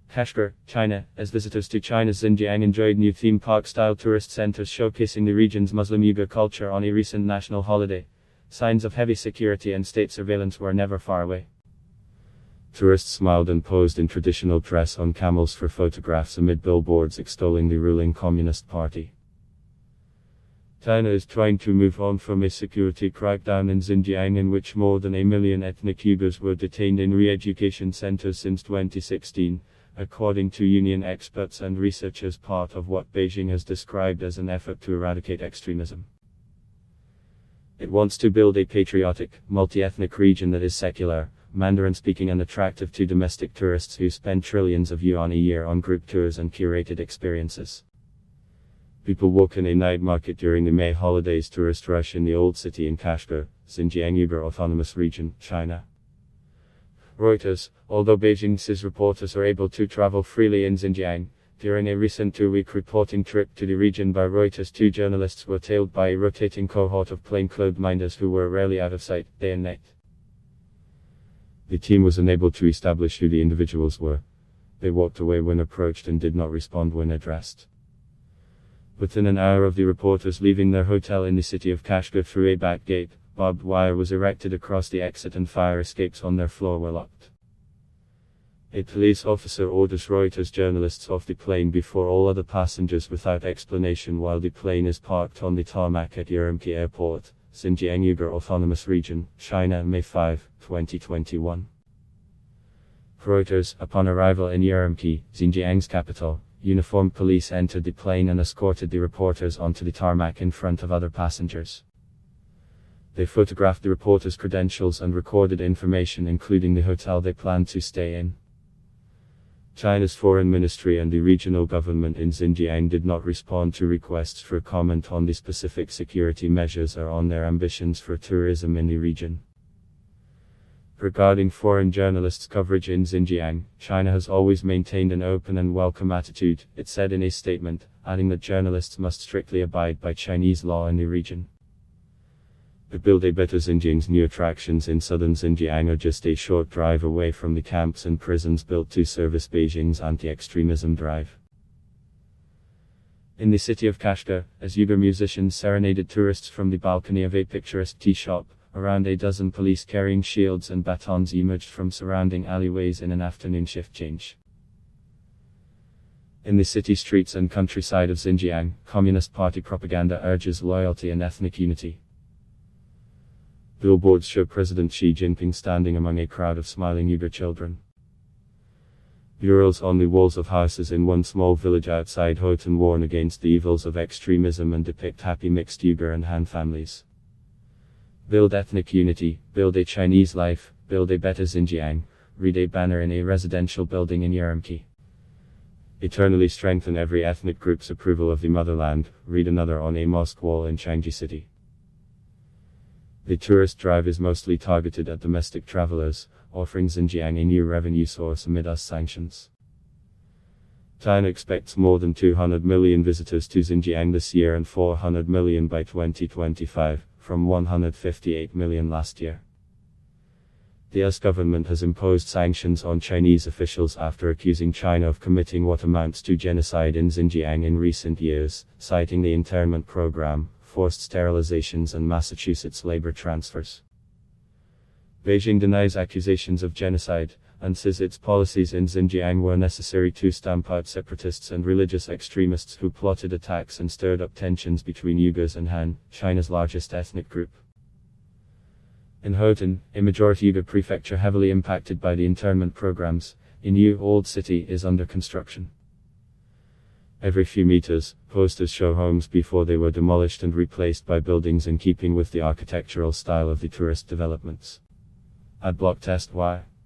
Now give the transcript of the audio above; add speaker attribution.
Speaker 1: KASHGAR, China, as visitors to China's Xinjiang enjoyed new theme park-style tourist centers showcasing the region's Muslim Uyghur culture on a recent national holiday. Signs of heavy security and state surveillance were never far away. Tourists smiled and posed in traditional dress on camels for photographs amid billboards extolling the ruling Communist Party. China is trying to move on from a security crackdown in Xinjiang in which more than 1 million ethnic Uyghurs were detained in re-education centers since 2016, according to union experts and researchers, part of what Beijing has described as an effort to eradicate extremism. It wants to build a patriotic, multi-ethnic region that is secular, Mandarin-speaking and attractive to domestic tourists who spend trillions of yuan a year on group tours and curated experiences. People walk in a night market during the May holidays tourist rush in the old city in KASHGAR, Xinjiang Uyghur Autonomous Region, China. Reuters, although Beijing's reporters are able to travel freely in Xinjiang, during a recent 2-week reporting trip to the region by Reuters, 2 journalists were tailed by a rotating cohort of plainclothes minders who were rarely out of sight, day and night. The team was unable to establish who the individuals were. They walked away when approached and did not respond when addressed. Within an hour of the reporters leaving their hotel in the city of KASHGAR through a back gate, barbed wire was erected across the exit and fire escapes on their floor were locked. A police officer orders Reuters journalists off the plane before all other passengers without explanation while the plane is parked on the tarmac at Urumqi Airport, Xinjiang Uyghur Autonomous Region, China, May 5, 2021. Reuters, upon arrival in Urumqi, Xinjiang's capital, uniformed police entered the plane and escorted the reporters onto the tarmac in front of other passengers. They photographed the reporters' credentials and recorded information including the hotel they planned to stay in. China's foreign ministry and the regional government in Xinjiang did not respond to requests for comment on the specific security measures or on their ambitions for tourism in the region. Regarding foreign journalists' coverage in Xinjiang, China has always maintained an open and welcome attitude, it said in a statement, adding that journalists must strictly abide by Chinese law in the region. To build a better Xinjiang's new attractions in southern Xinjiang are just a short drive away from the camps and prisons built to service Beijing's anti-extremism drive. In the city of KASHGAR, as Uyghur musicians serenaded tourists from the balcony of a picturesque tea shop, around a dozen police carrying shields and batons emerged from surrounding alleyways in an afternoon shift change. In the city streets and countryside of Xinjiang, Communist Party propaganda urges loyalty and ethnic unity. Billboards show President Xi Jinping standing among a crowd of smiling Uyghur children. Murals on the walls of houses in one small village outside Hotan warn against the evils of extremism and depict happy mixed Uyghur and Han families. Build ethnic unity, build a Chinese life, build a better Xinjiang, read a banner in a residential building in Urumqi. Eternally strengthen every ethnic group's approval of the motherland, read another on a mosque wall in Changji city. The tourist drive is mostly targeted at domestic travelers, offering Xinjiang a new revenue source amid US sanctions. China expects more than 200 million visitors to Xinjiang this year and 400 million by 2025. From 158 million last year. The US government has imposed sanctions on Chinese officials after accusing China of committing what amounts to genocide in Xinjiang in recent years, citing the internment program, forced sterilizations and Massachusetts labor transfers. Beijing denies accusations of genocide, and says its policies in Xinjiang were necessary to stamp out separatists and religious extremists who plotted attacks and stirred up tensions between Uyghurs and Han, China's largest ethnic group. In Hotan, a majority Uyghur prefecture heavily impacted by the internment programs, a new old city is under construction. Every few meters, posters show homes before they were demolished and replaced by buildings in keeping with the architectural style of the tourist developments. Adblock test. Why?